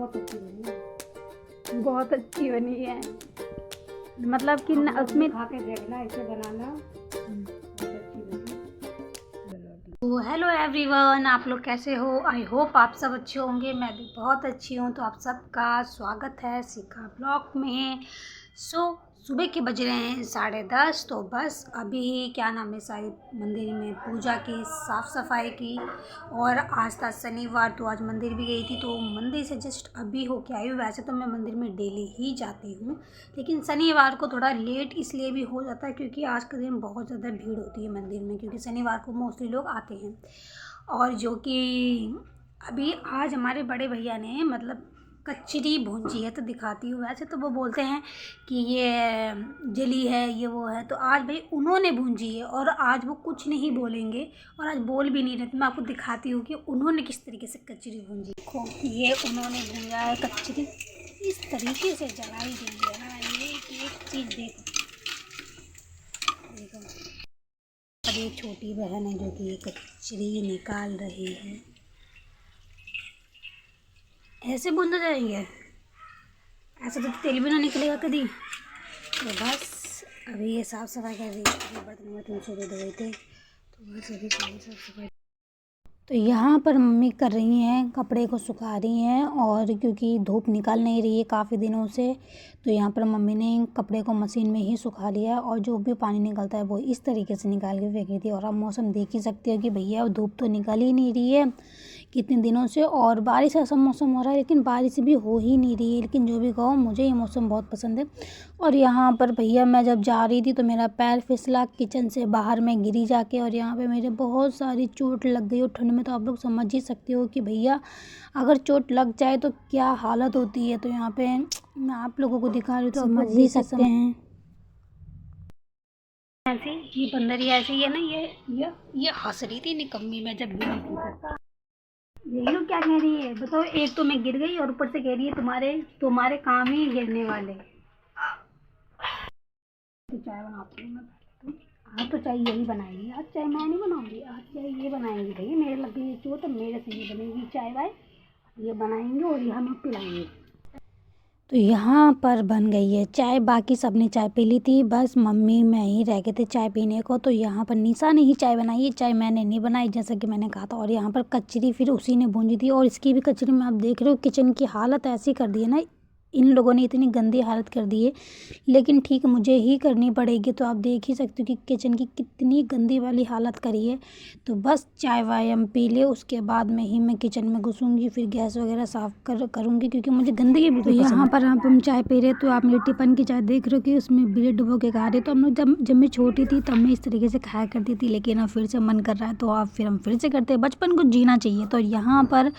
बहुत अच्छी बनी है। बहुत अच्छी बनी है, मतलब कि उसमें खा के देखना, ऐसे बनाना, बहुत अच्छी बनी। तो हेलो एवरीवन, आप लोग कैसे हो? आई होप आप सब अच्छे होंगे। मैं भी बहुत अच्छी हूँ। तो आप सबका स्वागत है शिखा ब्लॉग में। सुबह के बज रहे हैं 10:30। तो बस अभी क्या नाम है, सारी मंदिर में पूजा की, साफ़ सफाई की। और आज था शनिवार, तो आज मंदिर भी गई थी। तो मंदिर से जस्ट अभी होके आई हूँ। वैसे तो मैं मंदिर में डेली ही जाती हूँ, लेकिन शनिवार को थोड़ा लेट इसलिए भी हो जाता है क्योंकि आज के दिन बहुत ज़्यादा भीड़ होती है मंदिर में, क्योंकि शनिवार को मोस्टली लोग आते हैं। और जो कि अभी आज हमारे बड़े भैया ने मतलब कचरी भूंजी है, तो दिखाती हूँ। वैसे तो वो बोलते हैं कि ये जली है, ये वो है, तो आज भाई उन्होंने भूंजी है और आज वो कुछ नहीं बोलेंगे और आज बोल भी नहीं रहे। तो मैं आपको दिखाती हूँ कि उन्होंने किस तरीके से कचरी भूंजी। देखो, ये उन्होंने भूंजा है कचरी, इस तरीके से जलाई गई है ना, ये एक चीज़ देखो। और ये छोटी बहन है जो कि ये कचरी निकाल रही है। ऐसे भूंजा जाएंगे, ऐसे तो तेल भी ना निकलेगा कभी। तो बस अभी ये साफ़ सफाई कर रही है। बर्तन सुबह धोए थे, तो बस अभी सारी साफ़ सफाई। तो यहाँ पर मम्मी कर रही हैं, कपड़े को सुखा रही हैं। और क्योंकि धूप निकल नहीं रही है काफ़ी दिनों से, तो यहाँ पर मम्मी ने कपड़े को मशीन में ही सुखा लिया। और जो भी पानी निकलता है वो इस तरीके से निकाल के फेंक रही थी। और आप मौसम देख ही सकते हो कि भैया धूप तो निकल ही नहीं रही है कितने दिनों से, और बारिश ऐसा मौसम हो रहा है, लेकिन बारिश भी हो ही नहीं रही है। लेकिन जो भी कहो, मुझे ये मौसम बहुत पसंद है। और यहाँ पर भैया, मैं जब जा रही थी तो मेरा पैर फिसला किचन से बाहर में गिरी जाके, और यहाँ पे मेरे बहुत सारी चोट लग गई। और ठंड में तो आप लोग समझ ही सकते हो कि भैया अगर चोट लग जाए तो क्या हालत होती है। तो यहाँ पे मैं आप लोगों को दिखा रही हूँ, तो समझ ही सकते हैं। ऐसी ये बंदरी ऐसी है ना, ये हंस रही थी निकम्मी में जब गिरी थी। देख लो क्या कह रही है, बताओ। एक तो मैं गिर गई और ऊपर से कह रही है तुम्हारे काम ही गिरने वाले। तो चाय बनाती हूँ मैं पहले तो। आज तो चाय यही बनाएगी, आज चाय मैं नहीं बनाऊंगी, आज चाय ये बनाएंगी। भैया मेरे लग गई चोट, मेरे से ये बनेगी चाय वाय, ये बनाएंगे और ये हमें पिलाएंगे। तो यहाँ पर बन गई है चाय। बाकी सब ने चाय पी ली थी, बस मम्मी मैं ही रह गए थे चाय पीने को। तो यहाँ पर निशा ने ही चाय बनाई है, चाय मैंने नहीं बनाई जैसा कि मैंने कहा था। और यहाँ पर कचरी फिर उसी ने भूंजी थी। और इसकी भी कचरी में आप देख रहे हो, किचन की हालत ऐसी कर दी है ना, इन लोगों ने इतनी गंदी हालत कर दी है। लेकिन ठीक, मुझे ही करनी पड़ेगी। तो आप देख ही सकते हो कि किचन की कितनी गंदी वाली हालत करी है। तो बस चाय वाय हम पी ले, उसके बाद में ही मैं किचन में घुसूँगी, फिर गैस वगैरह साफ़ करूँगी, क्योंकि मुझे गंदगी भी। तो यहाँ पर हम चाय पी रहे, तो आप मेरी टिफ़िन की चाय देख रहे हो कि उसमें ब्रेड डुबो के खा रहे। तो हम लोग जब मैं छोटी थी तब मैं इस तरीके से खाया करती थी, लेकिन अब फिर से मन कर रहा है तो अब फिर हम फिर से करते हैं। बचपन को जीना चाहिए। तो यहाँ पर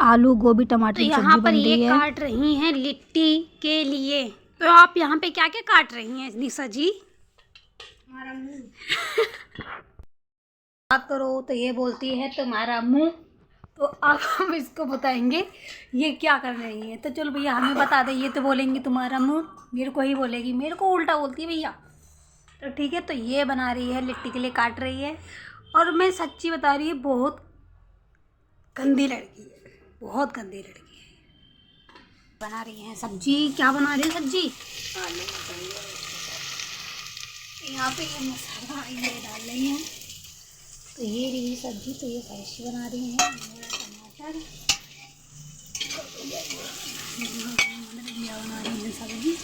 आलू गोभी टमाटर की सब्जी बन रही है। काट रही हैं लिट्टी के लिए। तो आप यहाँ पे क्या क्या काट रही हैं निशा जी? हमारा मुँह बात करो तो ये बोलती है तुम्हारा मुंह। तो अब हम इसको बताएंगे ये क्या कर रही है। तो चलो भैया हमें बता दे, ये तो बोलेंगी तुम्हारा मुंह, मेरे को ही बोलेगी, मेरे को उल्टा बोलती है भैया। तो ठीक है, तो ये बना रही है, लिट्टी के लिए काट रही है। और मैं सच्ची बता रही है, बहुत गंदी लड़की है, बहुत गंदी लड़की है। बना रही है सब्जी। क्या बना रही है सब्जी? यहाँ पे ये मसाला ये डाल रही हैं। तो ये रही सब्जी। तो ये फ्रेश बना रही हैं। टमाटर बना रही हैं सब्जी।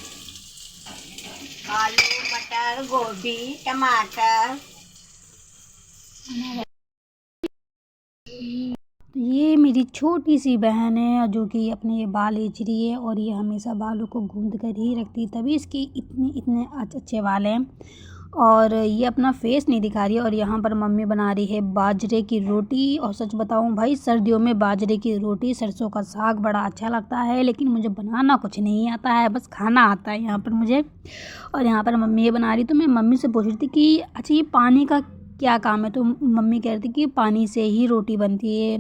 आलू मटर गोभी टमाटर। तो ये मेरी छोटी सी बहन है जो कि अपने ये बाल खींच रही है, और ये हमेशा बालों को गूंद कर ही रखती है, तभी इसकी इतने अच्छे बाल हैं। और ये अपना फेस नहीं दिखा रही है। और यहाँ पर मम्मी बना रही है बाजरे की रोटी। और सच बताऊँ भाई, सर्दियों में बाजरे की रोटी सरसों का साग बड़ा अच्छा लगता है, लेकिन मुझे बनाना कुछ नहीं आता है, बस खाना आता है यहाँ पर मुझे। और यहाँ पर मम्मी ये बना रही, तो मैं मम्मी से पूछ रही थी कि अच्छा ये पानी का क्या काम है। तो मम्मी कह रही थी कि पानी से ही रोटी बनती है।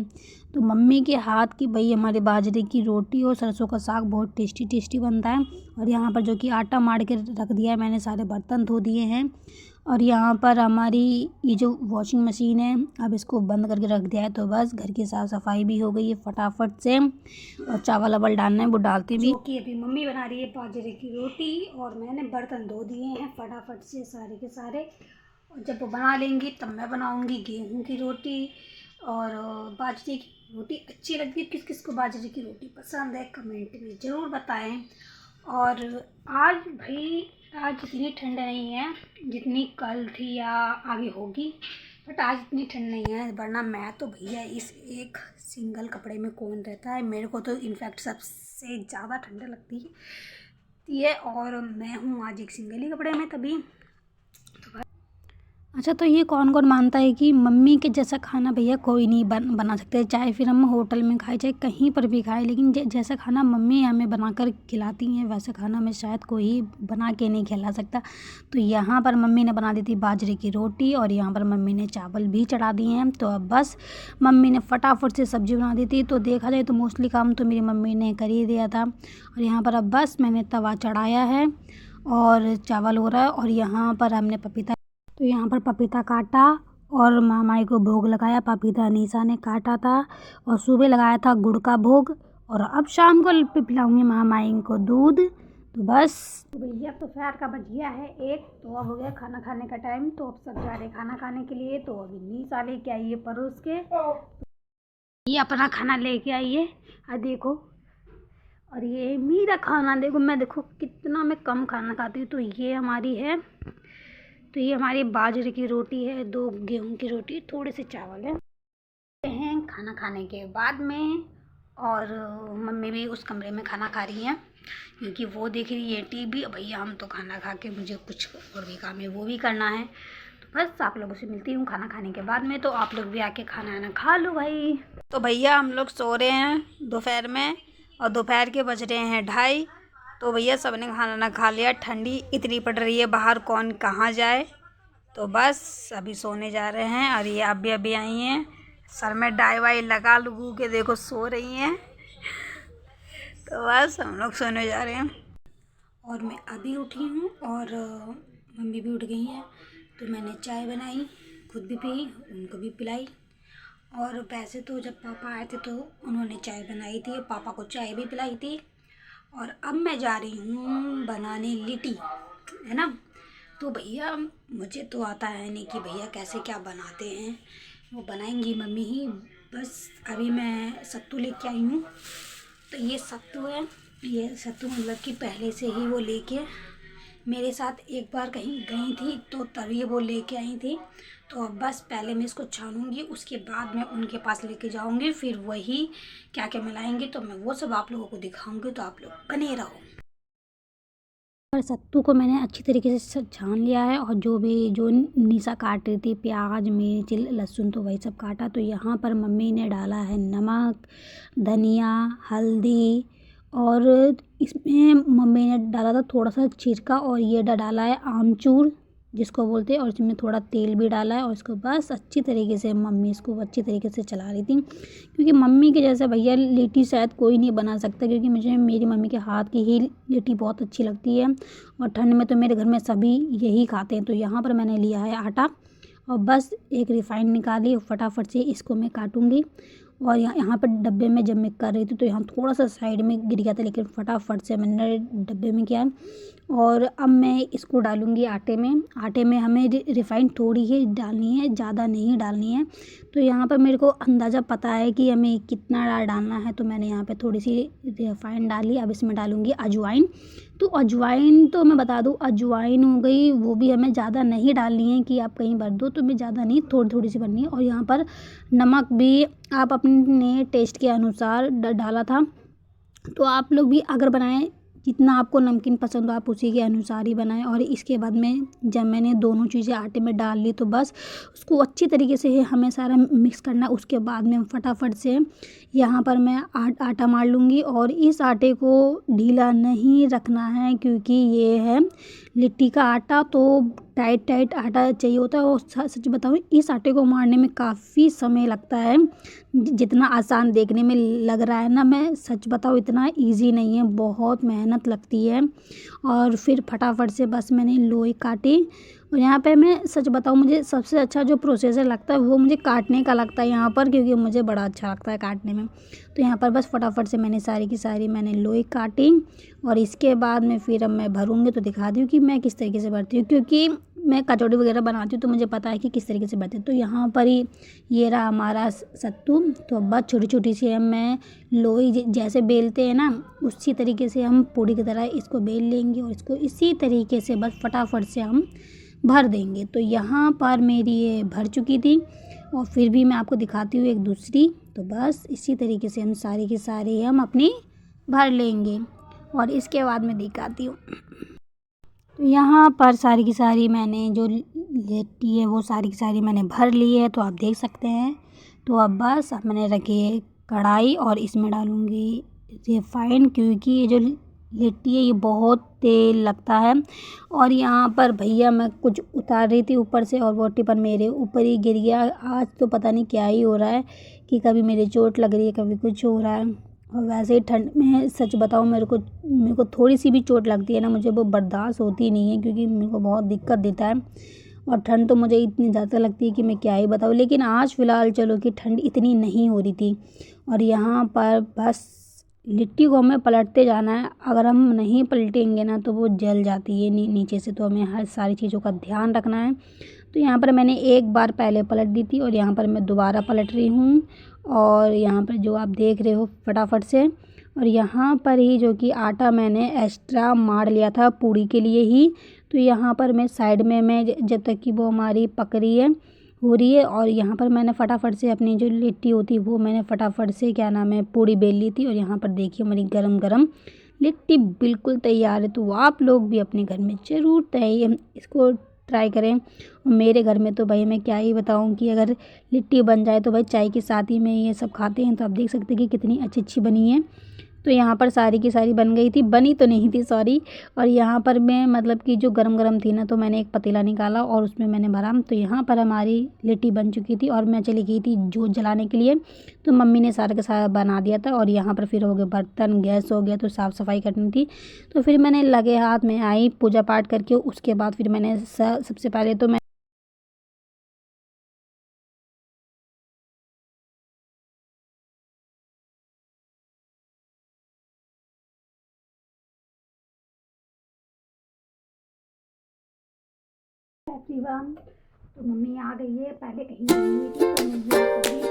तो मम्मी के हाथ की भाई हमारे बाजरे की रोटी और सरसों का साग बहुत टेस्टी बनता है। और यहाँ पर जो कि आटा मार के रख दिया है मैंने, सारे बर्तन धो दिए हैं। और यहाँ पर हमारी ये जो वॉशिंग मशीन है, अब इसको बंद करके रख दिया है। तो बस घर की साफ़ सफाई भी हो गई है फटाफट से। और चावल वावल डालना है वो डालते भी। कि अभी मम्मी बना रही है बाजरे की रोटी और मैंने बर्तन धो दिए हैं फटाफट से सारे के सारे। और जब वो बना लेंगी तब मैं बनाऊँगी गेहूँ की रोटी और बाजरे की रोटी। अच्छी लगती है, किस किस को बाजरे की रोटी पसंद है कमेंट में ज़रूर बताएं। और आज इतनी ठंड नहीं है जितनी कल थी या आगे होगी, बट आज इतनी ठंड नहीं है। वरना मैं तो भैया इस एक सिंगल कपड़े में कौन रहता है। मेरे को तो इनफैक्ट सबसे ज़्यादा ठंड लगती है और मैं हूँ आज एक सिंगल ही कपड़े में तभी। अच्छा, तो ये कौन कौन मानता है कि मम्मी के जैसा खाना भैया कोई नहीं बना सकते, चाहे फिर हम होटल में खाए चाहे कहीं पर भी खाए, लेकिन जैसा खाना मम्मी हमें बनाकर खिलाती हैं वैसा खाना हमें शायद कोई बना के नहीं खिला सकता। तो यहाँ पर मम्मी ने बना दी थी बाजरे की रोटी और यहाँ पर मम्मी ने चावल भी चढ़ा दिए हैं। तो अब बस मम्मी ने फटाफट से सब्ज़ी बना दी थी। तो देखा जाए तो मोस्टली काम तो मेरी मम्मी ने कर ही दिया था। और यहाँ पर अब बस मैंने तवा चढ़ाया है और चावल हो रहा है। और यहाँ पर हमने पपीता काटा और महामाई को भोग लगाया। पपीता निशा ने काटा था और सुबह लगाया था गुड़ का भोग। और अब शाम को पिलाऊंगी महामाई को दूध। तो बस भैया दोपहर का बज गया है 1, तो अब हो गया खाना खाने का टाइम। तो अब सब जा रहे खाना खाने के लिए। तो अभी निशा लेके आई है परोस के, ये अपना खाना लेके आई है। देखो, और ये मेरा खाना देखो, मैं देखो कितना मैं कम खाना खाती हूँ। तो ये हमारी बाजरे की रोटी है, 2 गेहूं की रोटी, थोड़े से चावल हैं खाना खाने के बाद में। और मम्मी भी उस कमरे में खाना खा रही हैं क्योंकि वो देख रही है टीवी। भैया हम तो खाना खा के मुझे कुछ और भी काम है वो भी करना है। तो बस आप लोगों से मिलती हूँ खाना खाने के बाद में। तो आप लोग भी आके खाना खा लो भाई। तो भैया हम लोग सो रहे हैं दोपहर में और दोपहर के बज रहे हैं 2:30। तो भैया सबने खाना ना खा लिया। ठंडी इतनी पड़ रही है बाहर, कौन कहाँ जाए। तो बस अभी सोने जा रहे हैं। और ये अभी आई हैं, सर में डाई वाई लगा लुगू के देखो सो रही हैं। तो बस हम लोग सोने जा रहे हैं। और मैं अभी उठी हूँ और मम्मी भी उठ गई हैं। तो मैंने चाय बनाई, खुद भी पी, उनको भी पिलाई। और वैसे तो जब पापा आए थे तो उन्होंने चाय बनाई थी, पापा को चाय भी पिलाई थी। और अब मैं जा रही हूँ बनाने लिट्टी, है ना। तो भैया मुझे तो आता है नहीं कि भैया कैसे क्या बनाते हैं, वो बनाएंगी मम्मी ही। बस अभी मैं सत्तू लेके आई हूँ। तो ये सत्तू है, ये सत्तू मतलब कि पहले से ही वो लेके मेरे साथ एक बार कहीं गई थी तो तभी वो लेके आई थी। तो अब बस पहले मैं इसको छानूंगी, उसके बाद मैं उनके पास लेके जाऊंगी, फिर वही क्या क्या मिलाएंगे तो मैं वो सब आप लोगों को दिखाऊंगी। तो आप लोग बने रहो। और सत्तू को मैंने अच्छी तरीके से छान लिया है और जो निशा काट रही थी प्याज मिर्च लहसुन तो वही सब काटा। तो यहाँ पर मम्मी ने डाला है नमक, धनिया, हल्दी और इसमें मम्मी ने डाला था थोड़ा सा छिरका और ये डाला है आमचूर जिसको बोलते हैं। और इसमें थोड़ा तेल भी डाला है और इसको बस अच्छी तरीके से मम्मी इसको अच्छी तरीके से चला रही थी क्योंकि मम्मी के जैसे भैया लिट्टी शायद कोई नहीं बना सकता। क्योंकि मुझे मेरी मम्मी के हाथ की ही लिट्टी बहुत अच्छी लगती है और ठंड में तो मेरे घर में सभी यही खाते हैं। तो यहाँ पर मैंने लिया है आटा और बस एक रिफाइंड निकाली और फटाफट से इसको मैं काटूँगी। और यहाँ पर डब्बे में जब मैं कर रही थी तो यहाँ थोड़ा सा साइड में गिर गया था, लेकिन फटाफट से मैंने डब्बे में किया। और अब मैं इसको डालूँगी आटे में हमें रिफाइंड थोड़ी ही डालनी है, ज़्यादा नहीं डालनी है। तो यहाँ पर मेरे को अंदाज़ा पता है कि हमें कितना डालना है, तो मैंने यहाँ पे थोड़ी सी रिफाइंड डाली। अब इसमें डालूँगी अजवाइन। तो अजवाइन तो मैं बता दूँ, अजवाइन हो गई, वो भी हमें ज़्यादा नहीं डालनी है कि आप कहीं भर दो, तो मैं ज़्यादा नहीं, थोड़ी सी भरनी है। और यहाँ पर नमक भी आप अपने टेस्ट के अनुसार डाला था। तो आप लोग भी अगर बनाएं जितना आपको नमकीन पसंद हो आप उसी के अनुसार ही बनाएं। और इसके बाद में जब मैंने दोनों चीज़ें आटे में डाल ली तो बस उसको अच्छी तरीके से हमें सारा मिक्स करना। उसके बाद में फटाफट से यहाँ पर मैं आटा मार लूँगी। और इस आटे को ढीला नहीं रखना है क्योंकि ये है लिट्टी का आटा, तो टाइट आटा चाहिए होता है। और सच बताऊँ इस आटे को मारने में काफ़ी समय लगता है। जितना आसान देखने में लग रहा है ना, मैं सच बताऊँ इतना इजी नहीं है, बहुत मेहनत लगती है। और फिर फटाफट से बस मैंने लोई काटी और यहाँ पे मैं सच बताऊँ, मुझे सबसे अच्छा जो प्रोसेसर लगता है वो मुझे काटने का लगता है यहाँ पर, क्योंकि मुझे बड़ा अच्छा लगता है काटने में। तो यहाँ पर बस फटाफट से मैंने सारी की सारी मैंने लोई काटी और इसके बाद में फिर अब मैं भरूँगी तो दिखा दूँ कि मैं किस तरीके से भरती हूँ, क्योंकि मैं कचौड़ी वगैरह बनाती हूँ तो मुझे पता है कि किस तरीके से भरते हैं। तो यहाँ पर ही ये रहा हमारा सत्तू। तो बस छोटी छोटी सी हम मैं लोई जैसे बेलते हैं ना, उसी तरीके से हम पूड़ी की तरह इसको बेल लेंगे और इसको इसी तरीके से बस फटाफट से हम भर देंगे। तो यहाँ पर मेरी ये भर चुकी थी और फिर भी मैं आपको दिखाती हूँ एक दूसरी। तो बस इसी तरीके से हम सारी की सारी हम अपनी भर लेंगे और इसके बाद मैं दिखाती हूँ। तो यहाँ पर सारी की सारी मैंने जो लिट्टी है वो सारी की सारी मैंने भर ली है, तो आप देख सकते हैं। तो अब बस अब मैंने रखी है कढ़ाई और इसमें डालूँगी रिफाइंड, क्योंकि ये जो लिट्टी है ये बहुत तेल लगता है। और यहाँ पर भैया मैं कुछ उतार रही थी ऊपर से और वो टिफिन मेरे ऊपर ही गिर गया। आज तो पता नहीं क्या ही हो रहा है कि कभी मेरे चोट लग रही है, कभी कुछ हो रहा है। और वैसे ही ठंड में सच बताऊँ, मेरे को थोड़ी सी भी चोट लगती है ना, मुझे वो बर्दाश्त होती नहीं है, क्योंकि मेरे को बहुत दिक्कत देता है। और ठंड तो मुझे इतनी ज़्यादा लगती है कि मैं क्या ही बताऊँ। लेकिन आज फ़िलहाल चलो कि ठंड इतनी नहीं हो रही थी। और यहाँ पर बस लिट्टी को हमें पलटते जाना है, अगर हम नहीं पलटेंगे ना तो वो जल जाती है नीचे से। तो हमें हर सारी चीज़ों का ध्यान रखना है। तो यहाँ पर मैंने एक बार पहले पलट दी थी और यहाँ पर मैं दोबारा पलट रही हूँ। और यहाँ पर जो आप देख रहे हो फटाफट से, और यहाँ पर ही जो कि आटा मैंने एक्स्ट्रा मार लिया था पूड़ी के लिए ही। तो यहाँ पर मैं साइड में मैं जब तक कि वो हमारी पक रही है हो रही है, और यहाँ पर मैंने फटाफट से अपनी जो लिट्टी होती है वो मैंने फटाफट से क्या नाम है पूड़ी बेल ली थी। और यहाँ पर देखिए हमारी गरम गरम लिट्टी बिल्कुल तैयार है। तो आप लोग भी अपने घर में ज़रूर इसको ट्राई करें। और मेरे घर में तो भाई मैं क्या ही बताऊँ कि अगर लिट्टी बन जाए तो भाई चाय के साथ ही में ये सब खाते हैं। तो आप देख सकते हैं कि कितनी अच्छी अच्छी बनी है। तो यहाँ पर सारी की सारी बन गई थी, बनी तो नहीं थी सॉरी। और यहाँ पर मैं मतलब कि जो गरम गरम थी ना, तो मैंने एक पतीला निकाला और उसमें मैंने भरा। तो यहाँ पर हमारी लिट्टी बन चुकी थी और मैं चली गई थी जोत जलाने के लिए। तो मम्मी ने सारा का सारा बना दिया था। और यहाँ पर फिर हो गए बर्तन, गैस हो गया, तो साफ़ सफाई करनी थी। तो फिर मैंने लगे हाथ में आई पूजा पाठ करके। उसके बाद फिर मैंने सबसे पहले तो मैं एवरीवन, तो मम्मी आ गई है। पहले कहीं गई थी तो मैं ये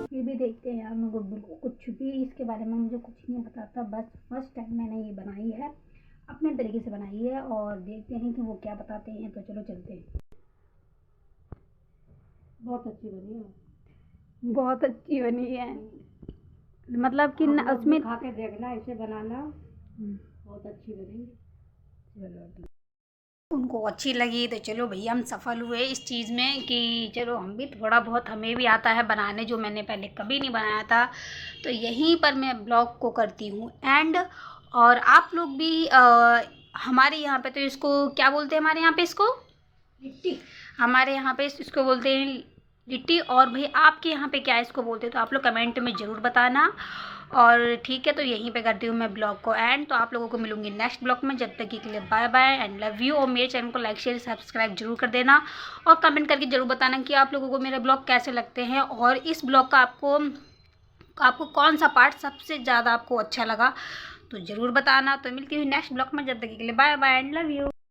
फिर भी देखते हैं यार, मेरे को बिल्कुल कुछ भी इसके बारे में मुझे कुछ नहीं बताता। बस फर्स्ट टाइम मैंने ये बनाई है, अपने तरीके से बनाई है और देखते हैं कि वो क्या बताते हैं। तो चलो चलते हैं। बहुत अच्छी बनी है। बहुत अच्छी बनी है, मतलब कि आप लोग उसमें भी खा के देखना, ऐसे बनाना, बहुत अच्छी बनेगी। चलो उनको अच्छी लगी तो चलो भैया हम सफल हुए इस चीज़ में कि चलो हम भी थोड़ा बहुत हमें भी आता है बनाने, जो मैंने पहले कभी नहीं बनाया था। तो यहीं पर मैं ब्लॉग को करती हूँ एंड। और आप लोग भी हमारे यहाँ पे तो इसको क्या बोलते हैं, हमारे यहाँ पे इसको लिट्टी, हमारे यहाँ पे इसको बोलते हैं लिट्टी। और भाई आपके यहाँ पे क्या इसको बोलते हैं तो आप लोग कमेंट में ज़रूर बताना। और ठीक है, तो यहीं पे करती हूँ मैं ब्लॉग को एंड। तो आप लोगों को मिलूंगी नेक्स्ट ब्लॉग में, जब तक के लिए bye bye and love you. और मेरे चैनल को लाइक शेयर सब्सक्राइब जरूर कर देना और कमेंट करके ज़रूर बताना कि आप लोगों को मेरे ब्लॉग कैसे लगते हैं और इस ब्लॉग का आपको कौन सा पार्ट सबसे ज़्यादा आपको अच्छा लगा, तो ज़रूर बताना। तो मिलती हूँ नेक्स्ट ब्लॉग में, जब तक के लिए bye bye and love you.